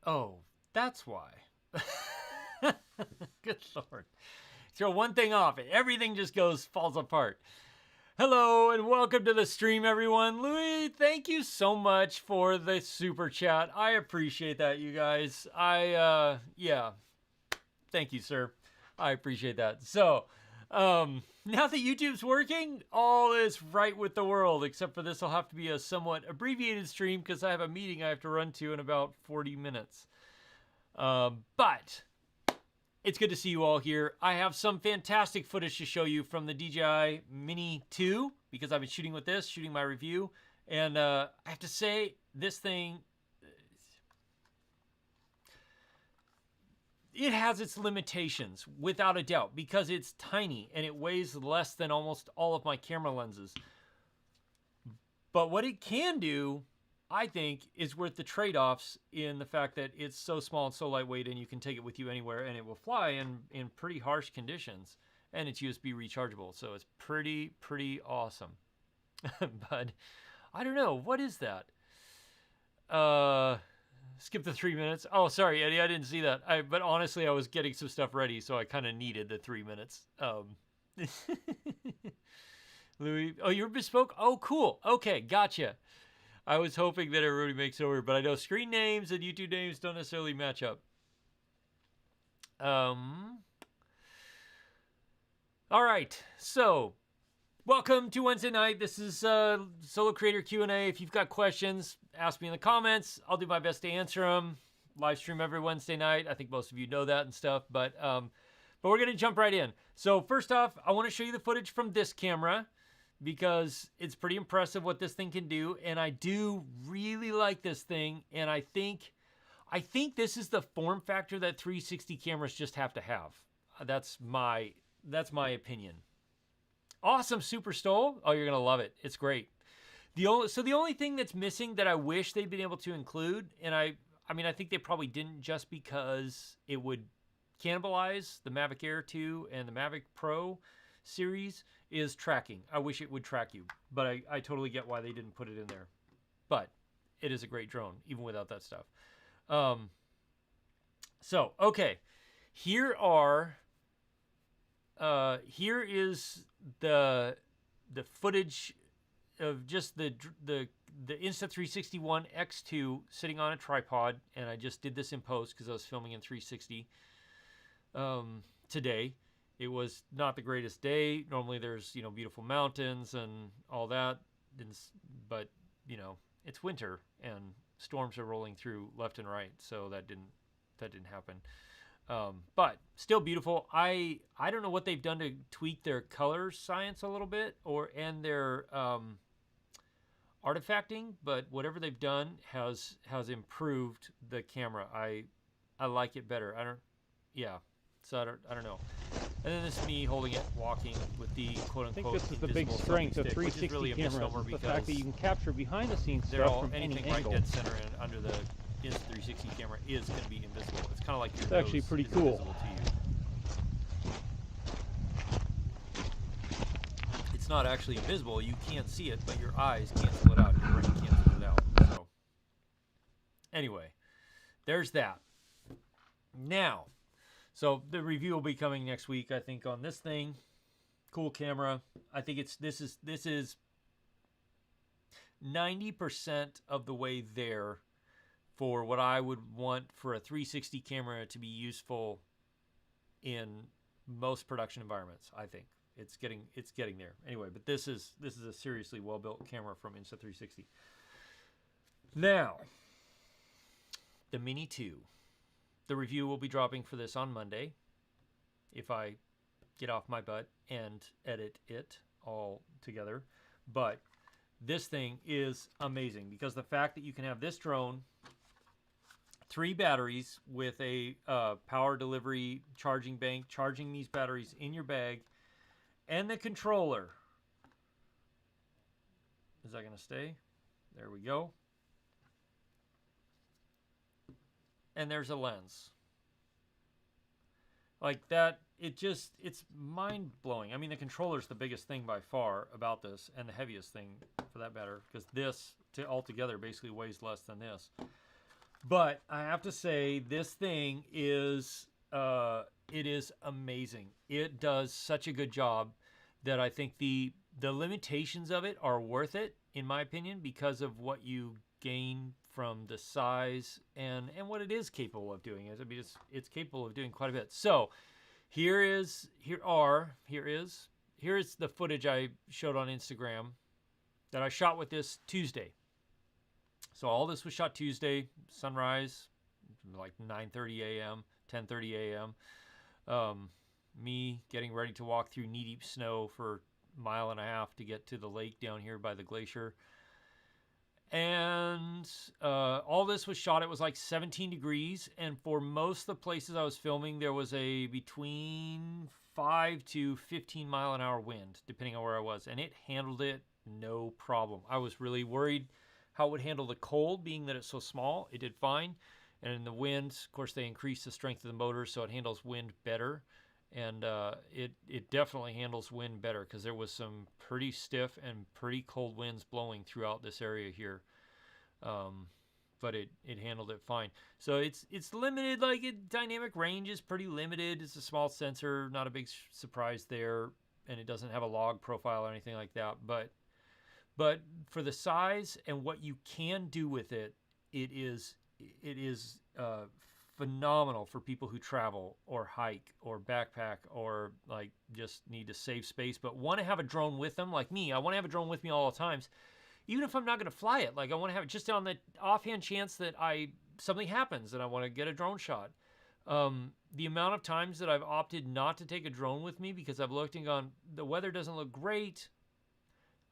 Oh, that's why. Good Lord. Throw one thing off, everything just falls apart. Hello and welcome to the stream, everyone. Louis, thank you so much for the super chat. I appreciate that, you guys. Yeah. Thank you, sir. I appreciate that. So, now that YouTube's working, all is right with the world, except for this will have to be a somewhat abbreviated stream because I have a meeting I have to run to in about 40 minutes. But it's good to see you all here. I have some fantastic footage to show you from the DJI Mini 2 because I've been shooting with this, shooting my review. And I have to say, this thing, it has its limitations, without a doubt, because it's tiny and it weighs less than almost all of my camera lenses. But what it can do, I think, is worth the trade-offs in the fact that it's so small and so lightweight and you can take it with you anywhere and it will fly in pretty harsh conditions. And it's USB rechargeable, so it's pretty awesome. But I don't know, what is that? Skip the 3 minutes. Oh, sorry, Eddie, I didn't see that. But honestly, I was getting some stuff ready, so I kind of needed the 3 minutes. Louis, oh, you're bespoke? Oh, cool. Okay, gotcha. I was hoping that everybody makes it over, but I know screen names and YouTube names don't necessarily match up. All right, so welcome to Wednesday night. This is Solo Creator Q&A. If you've got questions, ask me in the comments. I'll do my best to answer them. Live stream every Wednesday night. I think most of you know that and stuff, but we're gonna jump right in. So first off, I want to show you the footage from this camera because it's pretty impressive what this thing can do, and I do really like this thing, and I think this is the form factor that 360 cameras just have to have. That's my opinion. Awesome Super Stole. Oh, you're gonna love it. It's great. The only thing that's missing that I wish they'd been able to include, and I mean I think they probably didn't just because it would cannibalize the Mavic Air 2 and the Mavic Pro series, is tracking. I wish it would track you, but I totally get why they didn't put it in there. But it is a great drone, even without that stuff. So, okay. Here is the footage of just the Insta360 ONE X2 sitting on a tripod, and I just did this in post because I was filming in 360 today. It was not the greatest day. Normally there's, beautiful mountains and all that, but, it's winter and storms are rolling through left and right, so that didn't happen. But still beautiful. I don't know what they've done to tweak their color science a little bit and their artifacting, but whatever they've done has improved the camera. I like it better. So I don't know. And then this is me holding it, walking with the quote-unquote. I think this is the big strength of 360 really cameras, the fact that you can capture behind-the-scenes stuff from any anything right angle. dead center and under the Insta360 camera is going to be invisible. It's kind of like your It's actually nose pretty is cool. invisible to you. It's not actually invisible. You can't see it, but your eyes cancel it out. Your brain cancels it out. So anyway, there's that. Now, so the review will be coming next week, I think, on this thing. Cool camera. I think this is 90% of the way there for what I would want for a 360 camera to be useful in most production environments. I think it's getting there. Anyway, but this is a seriously well-built camera from Insta360. Now, the Mini 2. The review will be dropping for this on Monday if I get off my butt and edit it all together. But this thing is amazing because the fact that you can have this drone, 3 batteries with a power delivery charging bank, charging these batteries in your bag, and the controller. Is that going to stay? There we go. And there's a lens. Like that, it's mind-blowing. I mean, the controller's the biggest thing by far about this, and the heaviest thing for that matter, because this altogether basically weighs less than this. But I have to say, this thing is it is amazing. It does such a good job that I think the limitations of it are worth it, in my opinion, because of what you gain from the size and what it is capable of doing. I mean, it's capable of doing quite a bit. So here is the footage I showed on Instagram that I shot with this Tuesday. So all this was shot Tuesday, sunrise, like 9:30 a.m., 10:30 a.m. Me getting ready to walk through knee-deep snow for a mile and a half to get to the lake down here by the glacier. And all this was shot, it was like 17 degrees. And for most of the places I was filming, there was a between 5 to 15 mile an hour wind, depending on where I was. And it handled it no problem. I was really worried how it would handle the cold, being that it's so small. It did fine. And in the wind, of course, they increased the strength of the motor, so it handles wind better. And it definitely handles wind better, because there was some pretty stiff and pretty cold winds blowing throughout this area here. But it handled it fine. So it's limited, like dynamic range is pretty limited. It's a small sensor, not a big surprise there, and it doesn't have a log profile or anything like that. But for the size and what you can do with it, it is phenomenal for people who travel or hike or backpack or like just need to save space but want to have a drone with them. Like me, I want to have a drone with me all the times, even if I'm not going to fly it. Like I want to have it just on the offhand chance that something happens and I want to get a drone shot. The amount of times that I've opted not to take a drone with me because I've looked and gone, the weather doesn't look great,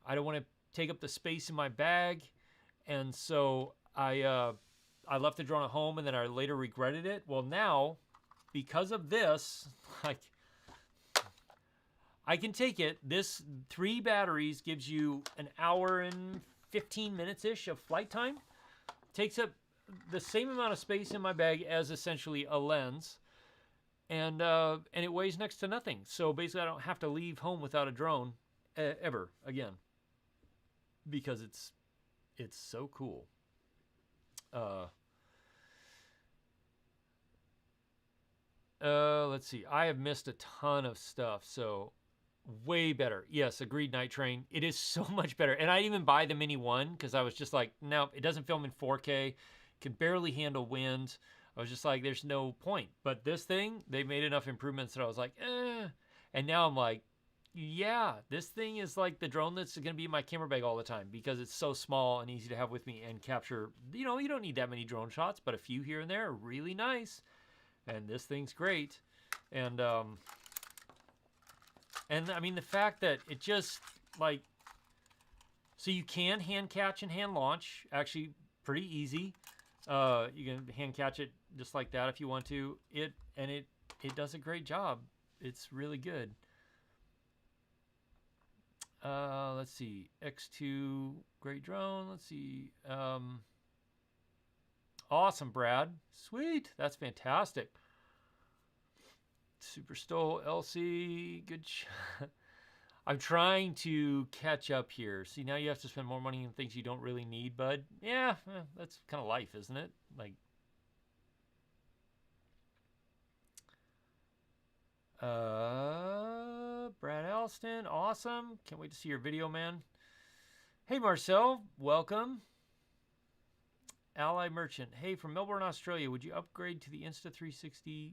I don't want to take up the space in my bag, and so I left the drone at home, and then I later regretted it. Well, now, because of this, like, I can take it. This 3 batteries gives you an hour and 15 minutes-ish of flight time. Takes up the same amount of space in my bag as essentially a lens, and it weighs next to nothing. So basically, I don't have to leave home without a drone ever again, because it's so cool. Let's see. I have missed a ton of stuff, so way better. Yes, agreed, Night Train. It is so much better. And I didn't even buy the Mini 1 because I was just like, no, it doesn't film in 4K. Can barely handle wind. I was just like, there's no point. But this thing, they made enough improvements that I was like, eh. And now I'm like, yeah, this thing is like the drone that's going to be in my camera bag all the time because it's so small and easy to have with me and capture. You know, you don't need that many drone shots, but a few here and there are really nice. And this thing's great. And I mean, the fact that it just, like, so you can hand catch and hand launch, actually pretty easy. You can hand catch it just like that if you want to. It does a great job. It's really good. Let's see, X2, great drone. Let's see. Awesome, Brad. Sweet. That's fantastic. Super Stole, LC, good shot. I'm trying to catch up here. See, now you have to spend more money on things you don't really need, bud. Yeah, that's kind of life, isn't it? Like, Brad Alston, awesome. Can't wait to see your video, man. Hey, Marcel, welcome. Ally Merchant, hey, from Melbourne, Australia, would you upgrade to the Insta360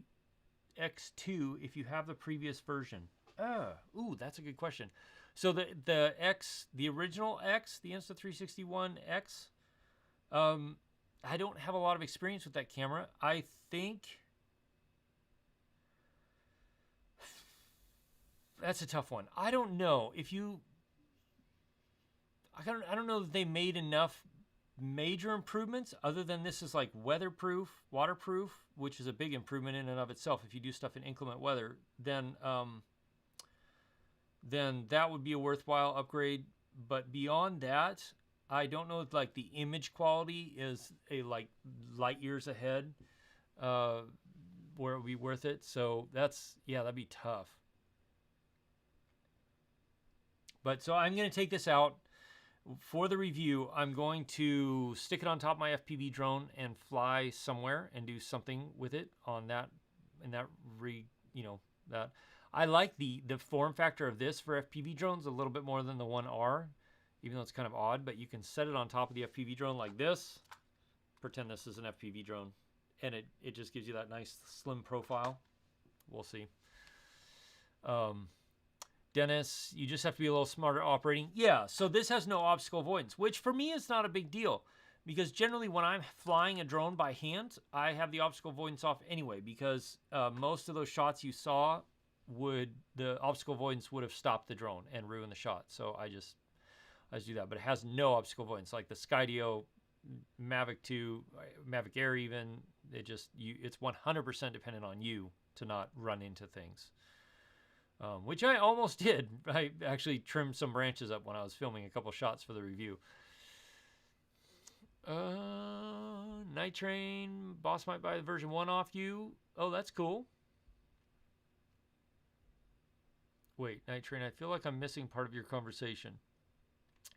X2 if you have the previous version? Ooh, that's a good question. So the X, the original X, the Insta360 One X, I don't have a lot of experience with that camera. I think that's a tough one. I don't know if you. I don't know that they made enough major improvements other than this is like weatherproof, waterproof, which is a big improvement in and of itself. If you do stuff in inclement weather, then that would be a worthwhile upgrade. But beyond that, I don't know if like the image quality is a like light years ahead where it would be worth it. So that'd be tough. But so I'm going to take this out. For the review, I'm going to stick it on top of my FPV drone and fly somewhere and do something with it on that, that. I like the form factor of this for FPV drones a little bit more than the 1R, even though it's kind of odd, but you can set it on top of the FPV drone like this, pretend this is an FPV drone, and it just gives you that nice slim profile. We'll see. Dennis, you just have to be a little smarter operating. Yeah, so this has no obstacle avoidance, which for me is not a big deal, because generally when I'm flying a drone by hand, I have the obstacle avoidance off anyway, because most of those shots you saw, the obstacle avoidance would have stopped the drone and ruined the shot. So I just do that, but it has no obstacle avoidance. Like the Skydio, Mavic 2, Mavic Air even, it's 100% dependent on you to not run into things. Which I almost did. I actually trimmed some branches up when I was filming a couple shots for the review. Night Train, boss might buy the version 1 off you. Oh, that's cool. Wait, Night Train, I feel like I'm missing part of your conversation.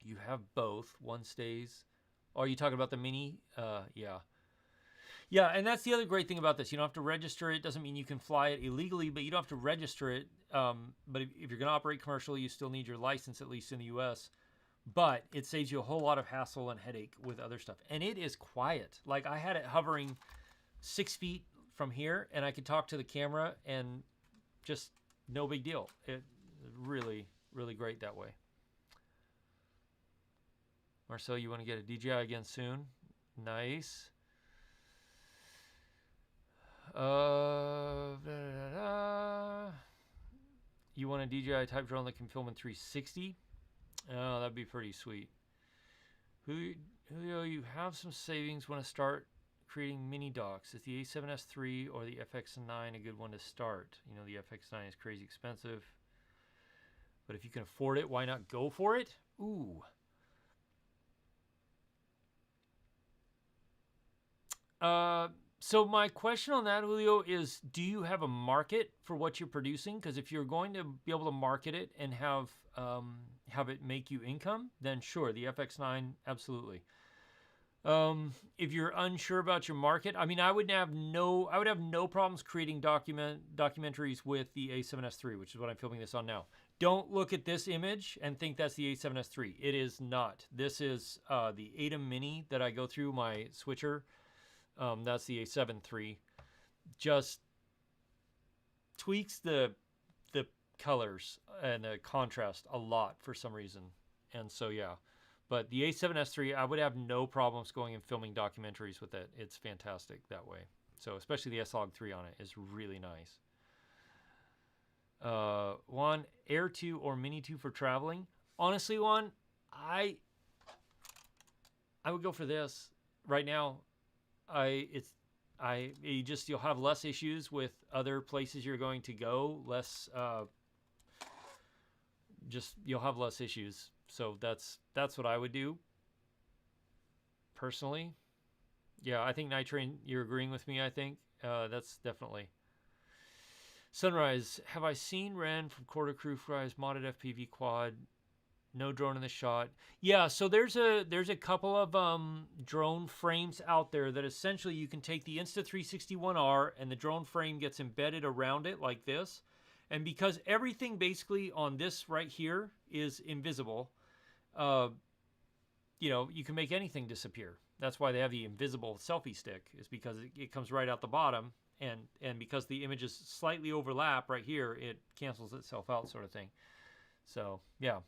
You have both. One stays. Oh, are you talking about the Mini? Yeah. Yeah, and that's the other great thing about this. You don't have to register it. Doesn't mean you can fly it illegally, but you don't have to register it. But if you're going to operate commercially, you still need your license, at least in the U.S. But it saves you a whole lot of hassle and headache with other stuff. And it is quiet. Like, I had it hovering 6 feet from here, and I could talk to the camera, and just no big deal. It really, really great that way. Marcel, you want to get a DJI again soon? Nice. You want a DJI type drone that can film in 360? Oh, that'd be pretty sweet. Julio, you have some savings. Want to start creating mini docs? Is the A7S3 or the FX9 a good one to start? You know, the FX9 is crazy expensive, but if you can afford it, why not go for it? Ooh. So my question on that, Julio, is do you have a market for what you're producing? Because if you're going to be able to market it and have it make you income, then sure, the FX9, absolutely. If you're unsure about your market, I mean, I would have no problems creating documentaries with the A7S3, which is what I'm filming this on now. Don't look at this image and think that's the A7S3. It is not. This is the ATEM Mini that I go through my switcher. That's the A7 III. Just tweaks the colors and the contrast a lot for some reason. And so, yeah. But the A7S III, I would have no problems going and filming documentaries with it. It's fantastic that way. So, especially the S-Log 3 on it is really nice. Juan, Air 2 or Mini 2 for traveling? Honestly, Juan, I would go for this right now. You'll have less issues with other places you're going to go, you'll have less issues. So that's what I would do personally. Yeah, I think Night Train, you're agreeing with me, I think. That's definitely. Sunrise, have I seen Ren from Quarter Crew Fry's modded FPV quad? No drone in the shot. Yeah, so there's a couple of drone frames out there that essentially you can take the Insta360 and the drone frame gets embedded around it like this. And because everything basically on this right here is invisible, you can make anything disappear. That's why they have the invisible selfie stick, is because it comes right out the bottom, and because the images slightly overlap right here, it cancels itself out, sort of thing. So yeah.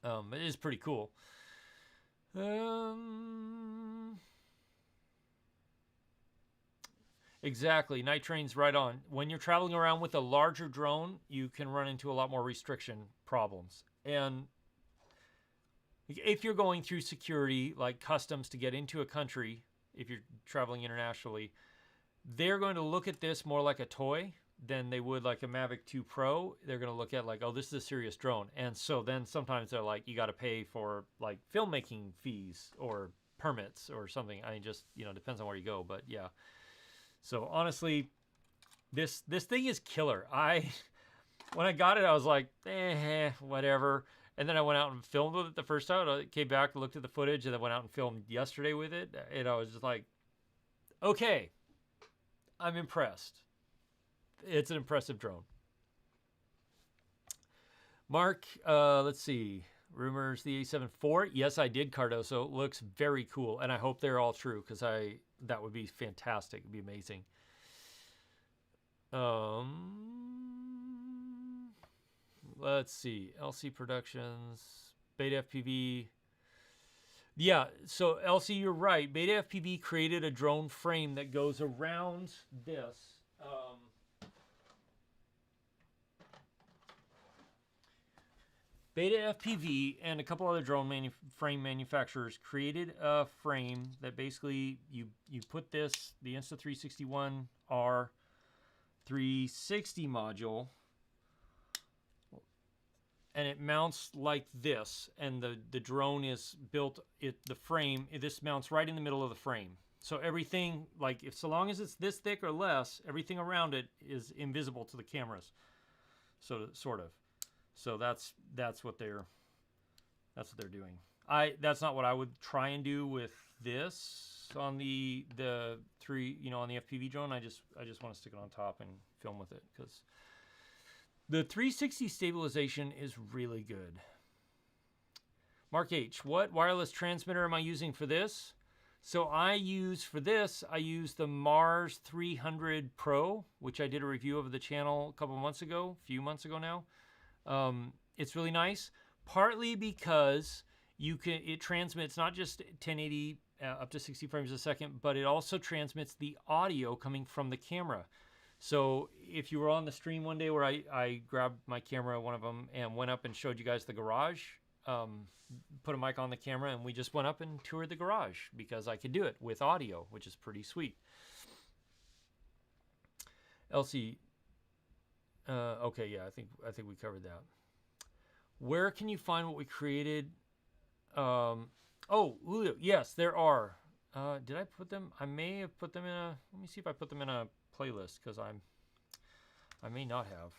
It is pretty cool. Exactly. Night Train's right on. When you're traveling around with a larger drone, you can run into a lot more restriction problems. And if you're going through security, like customs to get into a country, if you're traveling internationally, they're going to look at this more like a toy than they would like a Mavic 2 Pro. They're going to look at like, oh, this is a serious drone. And so then sometimes they're like, you got to pay for like filmmaking fees or permits or something. I mean, just, depends on where you go, but yeah. So honestly, this thing is killer. When I got it, I was like, whatever. And then I went out and filmed with it the first time. I came back and looked at the footage, and then went out and filmed yesterday with it. And I was just like, okay, I'm impressed. It's an impressive drone. Mark, let's see. Rumors the A7 IV. Yes, I did, Cardoso. It looks very cool, and I hope they're all true because that would be fantastic. It'd be amazing. Let's see. LC Productions, Beta FPV. Yeah, so LC, you're right. Beta FPV created a drone frame that goes around this. Beta FPV and a couple other drone frame manufacturers created a frame that basically you put this, the Insta360 R 360 module, and it mounts like this, and the drone is built, the frame, this mounts right in the middle of the frame. So everything, like, so long as it's this thick or less, everything around it is invisible to the cameras. So sort of. So that's what they're doing. That's not what I would try and do with this on the three, on the FPV drone. I just want to stick it on top and film with it because the 360 stabilization is really good. Mark H, what wireless transmitter am I using for this? So I use the Mars 300 Pro, which I did a review of the channel a few months ago now. It's really nice, partly because it transmits not just 1080 up to 60 frames a second, but it also transmits the audio coming from the camera. So if you were on the stream one day where I grabbed my camera, one of them, and went up and showed you guys the garage, put a mic on the camera, and we just went up and toured the garage because I could do it with audio, which is pretty sweet. LC, okay, yeah, I think we covered that. Where can you find what we created? Oh, Julio, yes, there are. Did I put them? I may have put them in a. Let me see if I put them in a playlist because I may not have.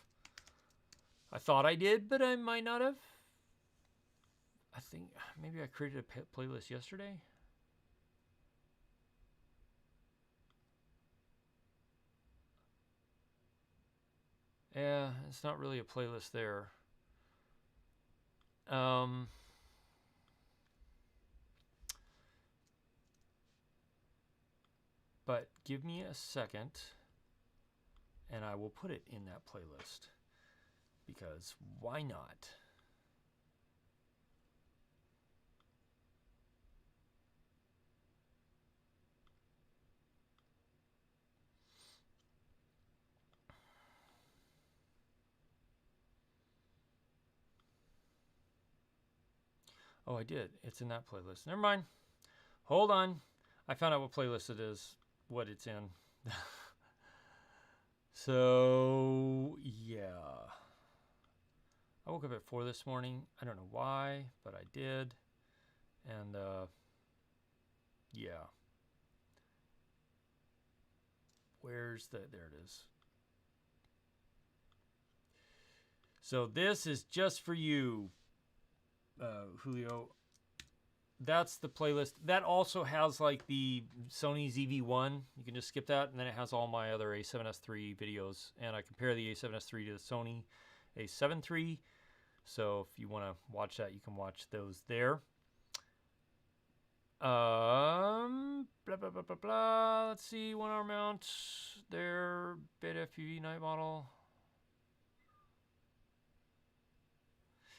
I thought I did, but I might not have. I think maybe I created a playlist yesterday. Yeah, it's not really a playlist there. But give me a second, and I will put it in that playlist, because why not? Oh, I did. It's in that playlist. Never mind. Hold on. I found out what playlist it is, what it's in. So, yeah. I woke up at 4 this morning. I don't know why, but I did. And, yeah. There it is. So this is just for you, Julio. That's the playlist. That also has like the Sony ZV-1. You can just skip that, and then it has all my other A7S III videos. And I compare the A7S III to the Sony A7 III. So if you want to watch that, you can watch those there. Blah, blah, blah, blah, blah. Let's see, 1-hour mount. There, Beta FPV night model.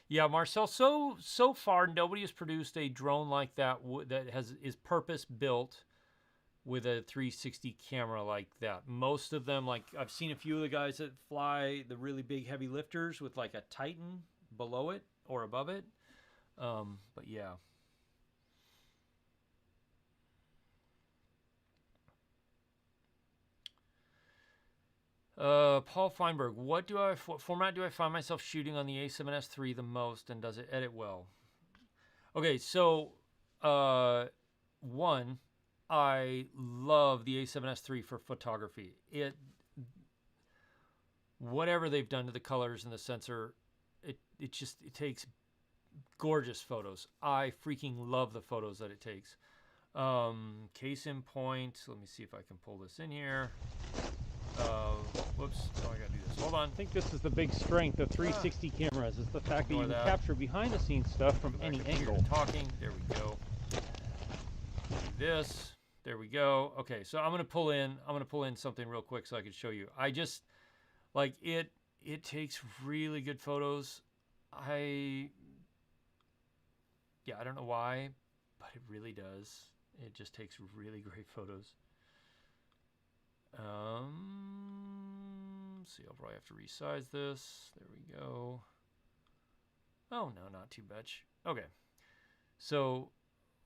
Yeah, Marcel. So far, nobody has produced a drone like that that is purpose built with a 360 camera like that. Most of them, like I've seen a few of the guys that fly the really big heavy lifters with like a Titan below it or above it. But yeah. Paul Feinberg, what format do I find myself shooting on the A7S III the most, and does it edit well? Okay, so one, I love the A7S III for photography. Whatever they've done to the colors and the sensor, it takes gorgeous photos. I freaking love the photos that it takes. Case in point, let me see if I can pull this in here. Whoops, oh, I gotta do this. Hold on. I think this is the big strength of 360 cameras, is the fact that you can capture behind the scenes stuff from any angle. Talking, there we go. Do this, there we go. Okay, so I'm gonna pull in something real quick so I can show you. I just, like, it takes really good photos. I don't know why, but it really does. It just takes really great photos. See, I'll probably have to resize this. There we go. Oh, no, not too much. Okay. So,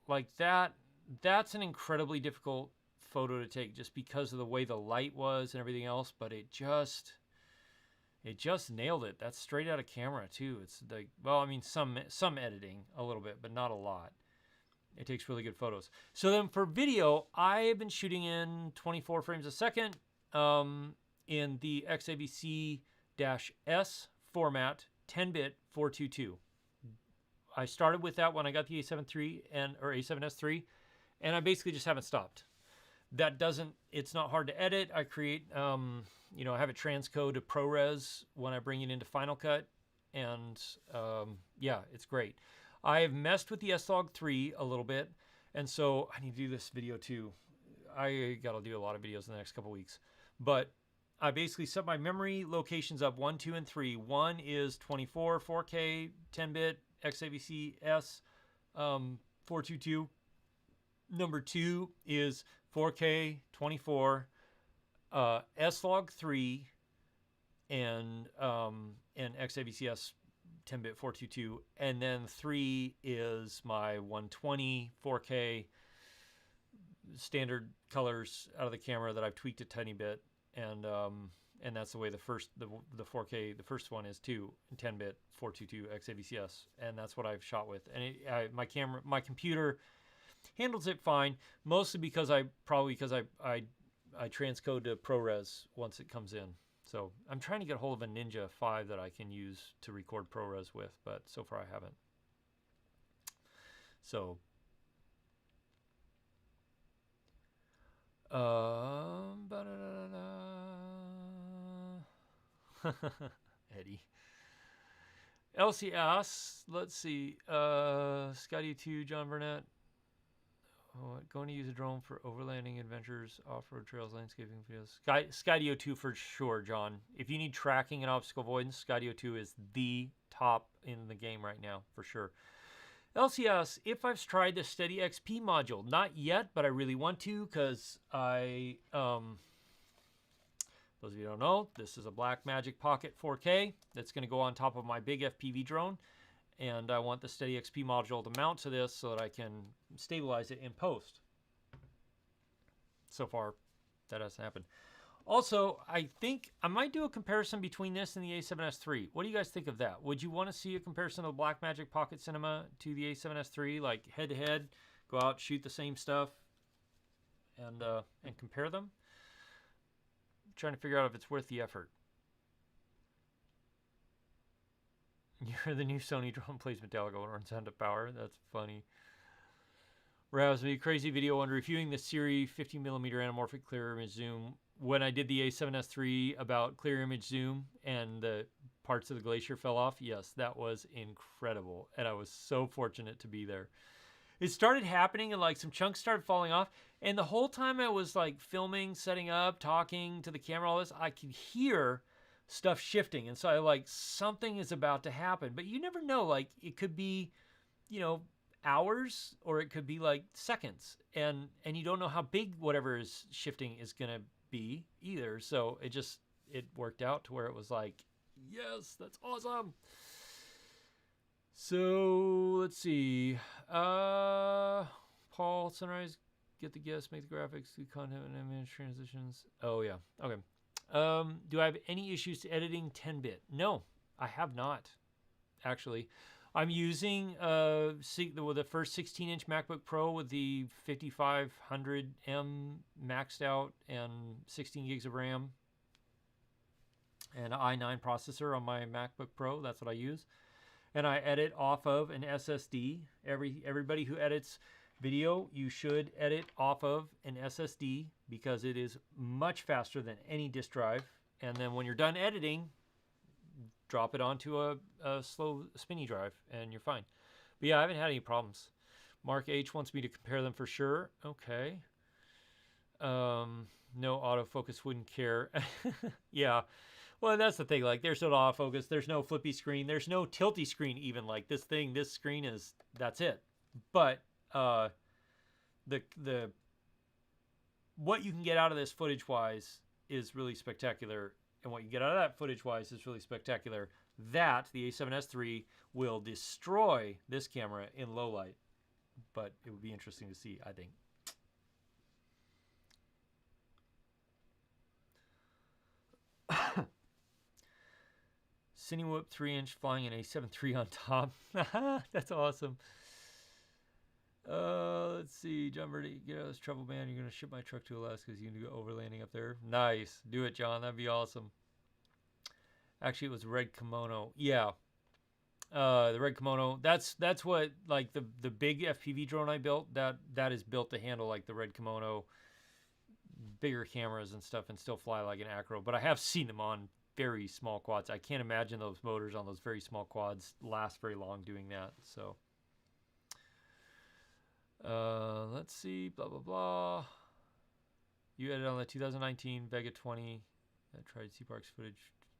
like that's an incredibly difficult photo to take just because of the way the light was and everything else, but it just nailed it. That's straight out of camera, too. It's like, well, I mean, some editing a little bit, but not a lot. It takes really good photos. So then for video, I have been shooting in 24 frames a second in the XAVC-S format, 10-bit 422. I started with that when I got the A7 III or A7s III, and I basically just haven't stopped. It's not hard to edit. I create, I have it transcode to ProRes when I bring it into Final Cut, and yeah, it's great. I have messed with the S-Log3 a little bit, and so I need to do this video too. I gotta do a lot of videos in the next couple weeks, but I basically set my memory locations up 1, 2, and 3. 1 is 24 4K 10-bit XAVC-S 422. Number 2 is 4K 24 S-Log3 and XAVC-S 10-bit 422, and then 3 is my 120 4K standard colors out of the camera that I've tweaked a tiny bit, and that's the way the 4K, the first one is too, 10-bit 422 XAVC-S, and that's what I've shot with. And my computer handles it fine, mostly because I transcode to ProRes once it comes in. So I'm trying to get a hold of a Ninja 5 that I can use to record ProRes with, but so far I haven't. So, Eddie. LCS, let's see, Scotty2, John Burnett. Going to use a drone for overlanding adventures, off-road trails, landscaping videos. Skydio2 for sure, John. If you need tracking and obstacle avoidance, Skydio2 is the top in the game right now, for sure. LCS, if I've tried the Steady XP module. Not yet, but I really want to, because those of you who don't know, this is a Blackmagic Pocket 4K that's going to go on top of my big FPV drone. And I want the Steady XP module to mount to this so that I can stabilize it in post. So far, that hasn't happened. Also, I think I might do a comparison between this and the A7s III. What do you guys think of that? Would you want to see a comparison of the Blackmagic Pocket Cinema to the A7s III, like head-to-head, go out, shoot the same stuff, and compare them? I'm trying to figure out if it's worth the effort. You're the new Sony drone plays Metallica and runs out of power. That's funny. Rouse me, crazy video on reviewing the Siri 50mm anamorphic clear image zoom. When I did the A7s III about clear image zoom and the parts of the glacier fell off, yes, that was incredible. And I was so fortunate to be there. It started happening and like some chunks started falling off. And the whole time I was like filming, setting up, talking to the camera, all this, I could hear stuff shifting, and so I like something is about to happen, but you never know. Like it could be, hours, or it could be like seconds, and you don't know how big whatever is shifting is gonna be either. So it worked out to where it was like, yes, that's awesome. So let's see, Paul, Sunrise, get the guests, make the graphics, do content and image transitions. Oh yeah, okay. Do I have any issues to editing 10-bit? No, I have not, actually. I'm using the first 16-inch MacBook Pro with the 5500M maxed out and 16 gigs of RAM and i9 processor on my MacBook Pro. That's what I use. and I edit off of an SSD. Everybody who edits video, you should edit off of an SSD because it is much faster than any disk drive. And then when you're done editing, drop it onto a slow spinny drive and you're fine. But yeah, I haven't had any problems. Mark H wants me to compare them for sure. Okay. No autofocus, wouldn't care. Yeah. Well, that's the thing. Like, there's no autofocus. There's no flippy screen. There's no tilty screen even. Like, this screen is, that's it. But the what you can get out of this footage-wise is really spectacular. And what you get out of that footage-wise is really spectacular. That, the A7S III, will destroy this camera in low light. But it would be interesting to see, I think. Cinewhoop 3-inch flying an A7 III on top. That's awesome. Let's see. John Birdie, get out of this trouble, man. You're going to ship my truck to Alaska because you can do overlanding up there. Nice. Do it, John. That'd be awesome. Actually, it was red kimono. Yeah. The red kimono. That's what, like, the big FPV drone I built, that is built to handle, like, the red kimono, bigger cameras and stuff, and still fly like an acro. But I have seen them on very small quads. I can't imagine those motors on those very small quads last very long doing that. So let's see, blah blah blah. You edited on the 2019 Vega 20. I tried C-Park's footage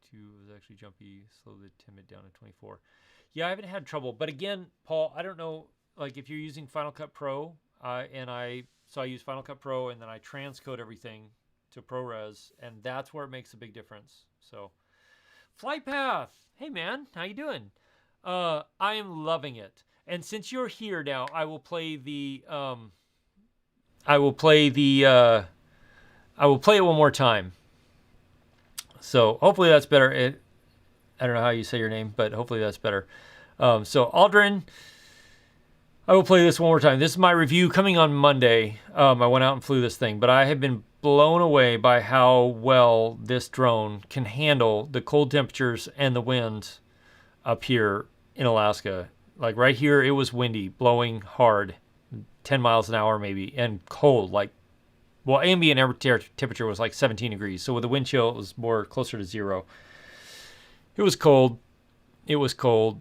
too. It was actually jumpy, slow the timid down to 24. Yeah, I haven't had trouble, but again, Paul, I don't know, like, if you're using Final Cut Pro, I use Final Cut Pro and then I transcode everything to ProRes, and that's where it makes a big difference. So, Flight Path, hey man, how you doing? I am loving it. And since you're here now, I will play it one more time. So hopefully that's better. I don't know how you say your name, but hopefully that's better. So Aldrin, I will play this one more time. This is my review coming on Monday. I went out and flew this thing, but I have been blown away by how well this drone can handle the cold temperatures and the wind up here in Alaska. Like right here, it was windy, blowing hard, 10 miles an hour maybe, and cold. Like, well, ambient air temperature was like 17 degrees. So with the wind chill, it was more closer to 0. It was cold. It was cold.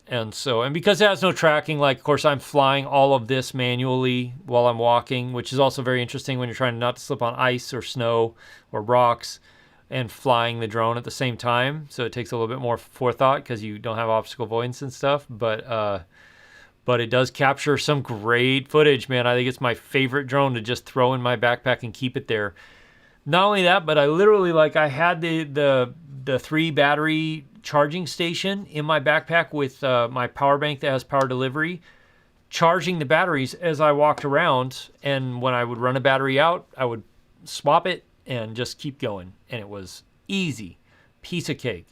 And because it has no tracking, like, of course, I'm flying all of this manually while I'm walking, which is also very interesting when you're trying not to slip on ice or snow or rocks and flying the drone at the same time. So it takes a little bit more forethought because you don't have obstacle avoidance and stuff. But it does capture some great footage, man. I think it's my favorite drone to just throw in my backpack and keep it there. Not only that, but I literally, like, I had the 3 battery charging station in my backpack with my power bank that has power delivery, charging the batteries as I walked around. And when I would run a battery out, I would swap it and just keep going. And it was easy, piece of cake.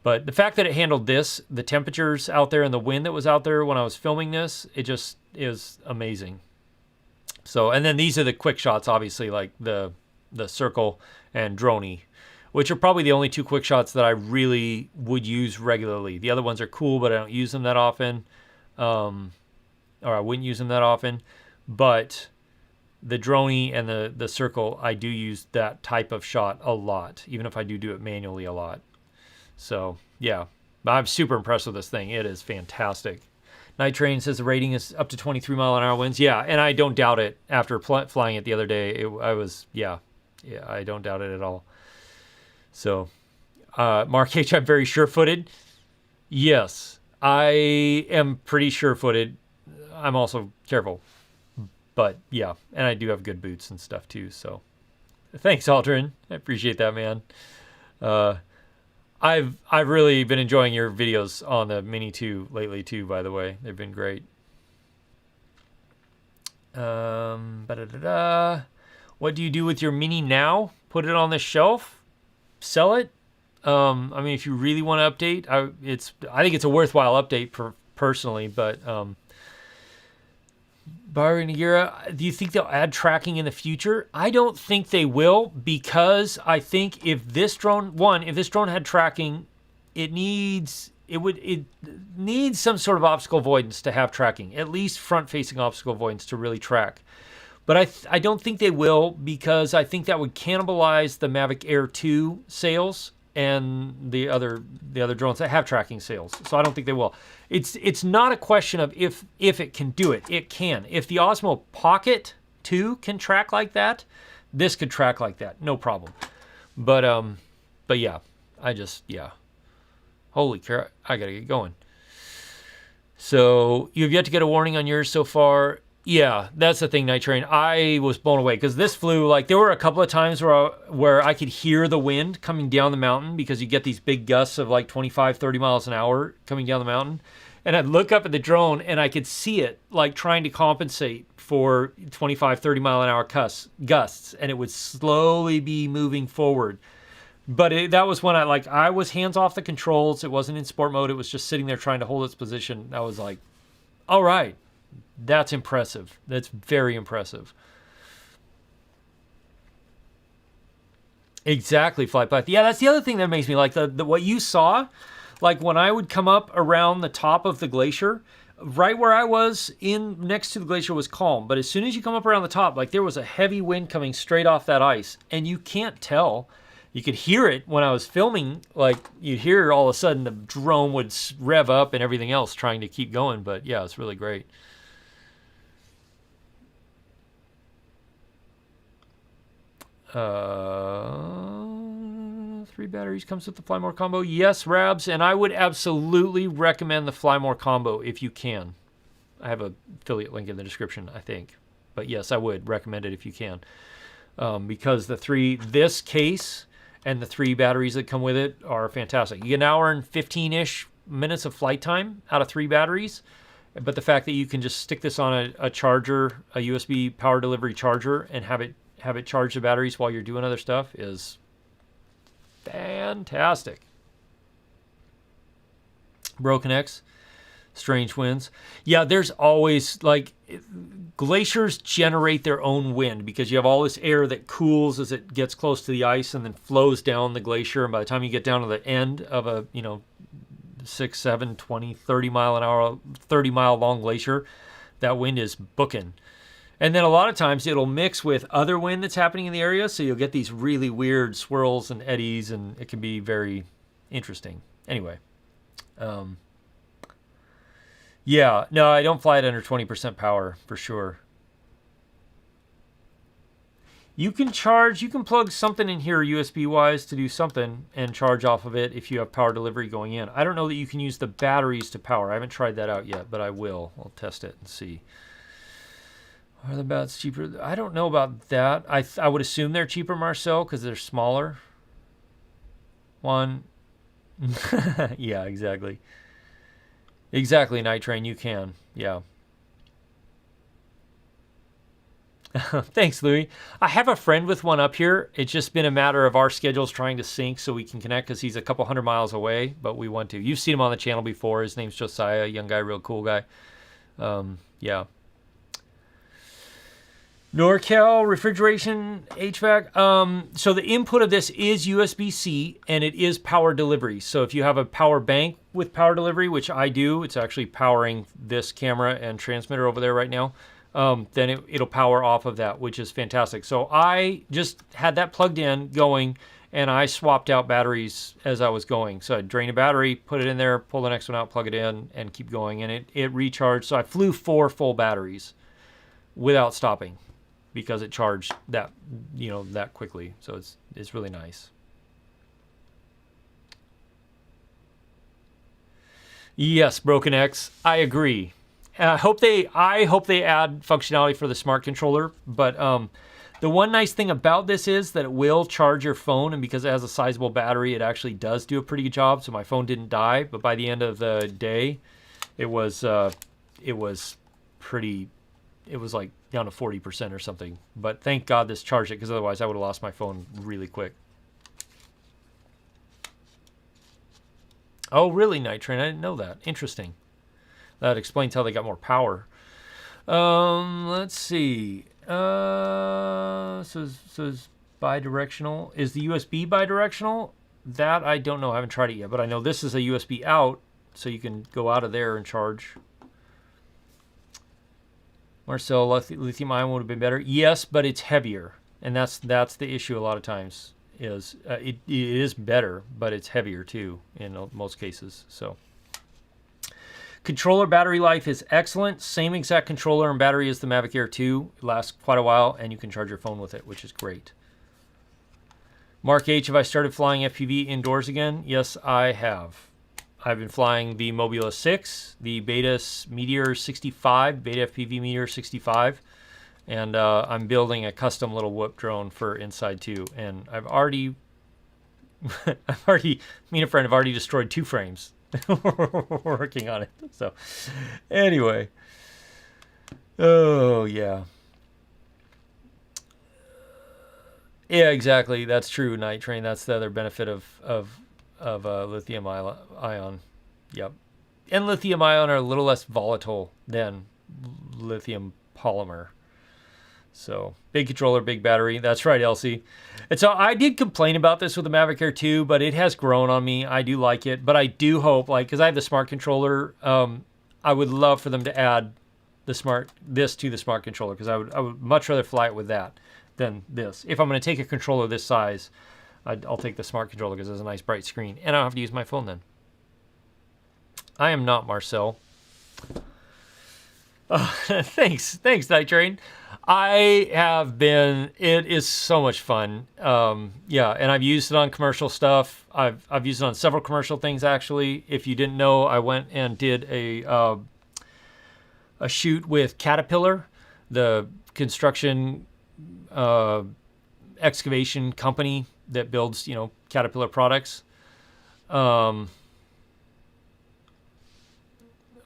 But the fact that it handled this, the temperatures out there and the wind that was out there when I was filming this, it just is amazing. So, and then these are the quick shots, obviously, like the circle and droney, which are probably the only 2 quick shots that I really would use regularly. The other ones are cool, but I don't use them that often. Or I wouldn't use them that often. But the droney and the circle, I do use that type of shot a lot, even if I do it manually a lot. So, yeah. I'm super impressed with this thing. It is fantastic. Night Train says the rating is up to 23 mile an hour winds. Yeah, and I don't doubt it. After flying it the other day, I don't doubt it at all. So, Mark H, I'm very sure-footed. Yes, I am pretty sure-footed. I'm also careful. But, yeah, and I do have good boots and stuff, too. So, thanks, Aldrin. I appreciate that, man. I've really been enjoying your videos on the Mini 2 lately, too, by the way. They've been great. What do you do with your Mini now? Put it on the shelf? Sell it? I mean, if you really want to update, I think it's a worthwhile update personally, but Byron Nagira, do you think they'll add tracking in the future? I don't think they will, because I think if this drone had tracking, it needs it needs some sort of obstacle avoidance to have tracking, at least front-facing obstacle avoidance to really track. But I don't think they will, because I think that would cannibalize the Mavic Air 2 sales and the other drones that have tracking sales. So I don't think they will. It's not a question of if it can do it. It can. If the Osmo Pocket 2 can track like that, this could track like that, no problem. But yeah, yeah. Holy crap, I gotta get going. So you've yet to get a warning on yours so far. Yeah, that's the thing, Night Train. I was blown away because this flew, like, there were a couple of times where I could hear the wind coming down the mountain, because you get these big gusts of like 25, 30 miles an hour coming down the mountain. And I'd look up at the drone and I could see it like trying to compensate for 25, 30 mile an hour gusts, and it would slowly be moving forward. But that was when I was hands off the controls. It wasn't in sport mode. It was just sitting there trying to hold its position. I was like, all right, that's impressive. That's very impressive. Exactly, Flight Path. Yeah, that's the other thing that makes me like the what you saw, like when I would come up around the top of the glacier, right where I was in next to the glacier was calm. But as soon as you come up around the top, like there was a heavy wind coming straight off that ice, and you can't tell. You could hear it when I was filming, like you'd hear all of a sudden the drone would rev up and everything else trying to keep going. But yeah, it's really great. Three batteries comes with the Fly More combo. Yes, Rabs, and I would absolutely recommend the Fly More combo if you can. I have an affiliate link in the description, I think. But yes, I would recommend it if you can. Because this case and the 3 batteries that come with it are fantastic. You get an hour and 15-ish minutes of flight time out of 3 batteries. But the fact that you can just stick this on a charger, a USB power delivery charger, and have it charge the batteries while you're doing other stuff is fantastic. Broken X, strange winds. Yeah, there's always, like, glaciers generate their own wind because you have all this air that cools as it gets close to the ice and then flows down the glacier. And by the time you get down to the end of a, 6, 7, 20, 30 mile an hour, 30 mile long glacier, that wind is booking. And then a lot of times it'll mix with other wind that's happening in the area. So you'll get these really weird swirls and eddies, and it can be very interesting. Anyway. Yeah, no, I don't fly it under 20% power for sure. You can plug something in here USB-wise to do something and charge off of it if you have power delivery going in. I don't know that you can use the batteries to power. I haven't tried that out yet, but I will. I'll test it and see. Are the bats cheaper? I don't know about that. I would assume they're cheaper, Marcel, because they're smaller. One. Yeah, exactly. Exactly, Night Train, you can. Yeah. Thanks, Louie. I have a friend with one up here. It's just been a matter of our schedules trying to sync so we can connect because he's a couple hundred miles away, but we want to. You've seen him on the channel before. His name's Josiah, young guy, real cool guy. Yeah. NorCal refrigeration HVAC. So the input of this is USB-C and it is power delivery. So if you have a power bank with power delivery, which I do, it's actually powering this camera and transmitter over there right now. Then it'll power off of that, which is fantastic. So I just had that plugged in going, and I swapped out batteries as I was going. So I'd drain a battery, put it in there, pull the next one out, plug it in, and keep going. And it recharged. So I flew 4 full batteries without stopping, because it charged that, that quickly. So it's really nice. Yes, Broken X, I agree. I hope they add functionality for the smart controller. But the one nice thing about this is that it will charge your phone, and because it has a sizable battery, it actually does do a pretty good job. So my phone didn't die, but by the end of the day, it was like down to 40% or something. But thank God this charged it, because otherwise I would have lost my phone really quick. Oh, really, Night Train? I didn't know that. Interesting. That explains how they got more power. Let's see. So bidirectional. Is the USB bidirectional? That I don't know. I haven't tried it yet, but I know this is a USB out so you can go out of there and charge. Marcel, lithium ion would have been better. Yes, but it's heavier, and that's the issue a lot of times. Is it is better, but it's heavier too in most cases. So controller battery life is excellent. Same exact controller and battery as the Mavic Air 2. It lasts quite a while, and you can charge your phone with it, which is great. Mark H, have I started flying FPV indoors again? Yes, I have. I've been flying the Mobula 6, the Beta Meteor 65, Beta FPV Meteor 65, and I'm building a custom little whoop drone for inside too. And I've already, me and a friend have already destroyed 2 frames. We're working on it. So, anyway, oh yeah. Yeah, exactly. That's true, Night Train. That's the other benefit of lithium ion. Yep. And lithium ion are a little less volatile than lithium polymer. So big controller, big battery. That's right, Elsie. And so I did complain about this with the Mavic Air 2, but it has grown on me. I do like it, but I do hope, like, because I have the smart controller, I would love for them to add this to the smart controller, because I would much rather fly it with that than this. If I'm going to take a controller this size, I'll take the smart controller because it has a nice bright screen, and I don't have to use my phone then. I am not Marcel. Thanks, Night Train. I have been. It is so much fun. Yeah, and I've used it on commercial stuff. I've used it on several commercial things actually. If you didn't know, I went and did a shoot with Caterpillar, the construction excavation company that builds, Caterpillar products.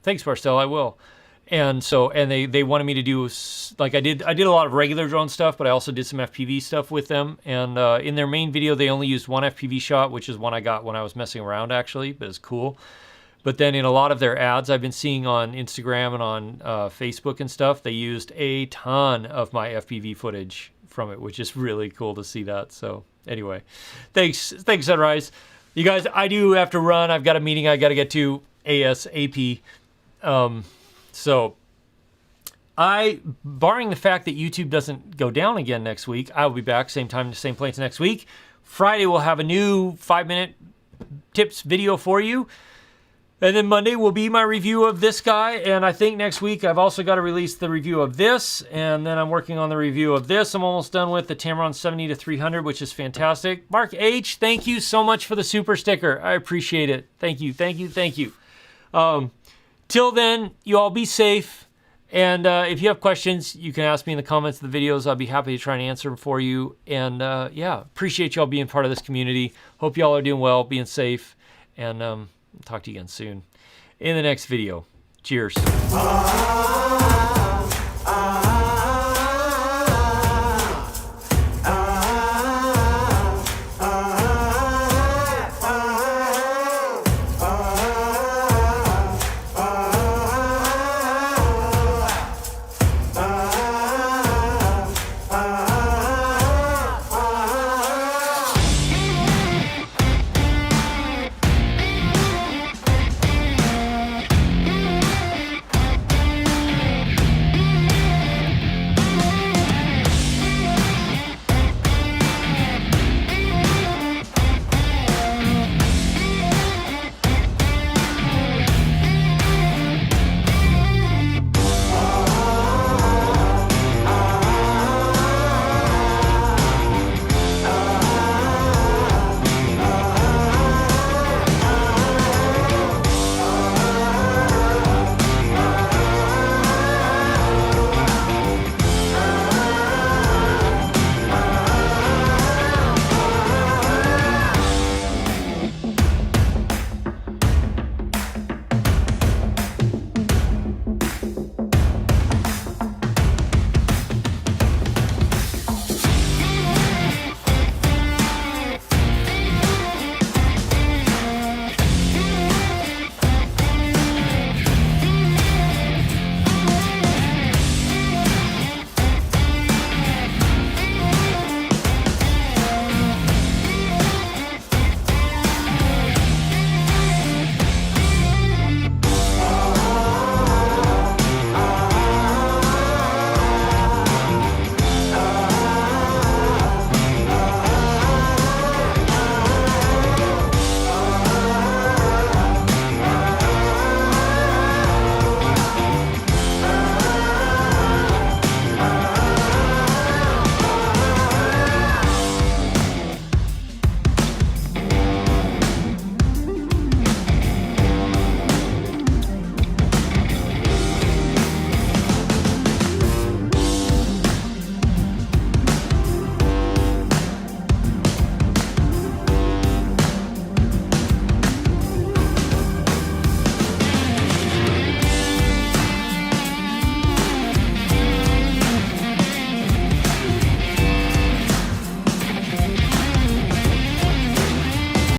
Thanks, Marcel. I will. And so, and they wanted me to do, like I did a lot of regular drone stuff, but I also did some FPV stuff with them. And in their main video, they only used one FPV shot, which is one I got when I was messing around actually, but it's cool. But then in a lot of their ads I've been seeing on Instagram and on Facebook and stuff, they used a ton of my FPV footage from it, which is really cool to see that. So anyway, thanks Sunrise. You guys, I do have to run. I've got a meeting I got to get to ASAP. So barring the fact that YouTube doesn't go down again next week, I will be back same time, same place next week. Friday we'll have a new 5-minute tips video for you. And then Monday will be my review of this guy. And I think next week I've also got to release the review of this. And then I'm working on the review of this. I'm almost done with the Tamron 70-300, which is fantastic. Mark H, thank you so much for the super sticker. I appreciate it. Thank you. Till then, you all be safe. And if you have questions, you can ask me in the comments of the videos. I'll be happy to try and answer them for you. And yeah, appreciate y'all being part of this community. Hope y'all are doing well, being safe. And talk to you again soon in the next video. Cheers.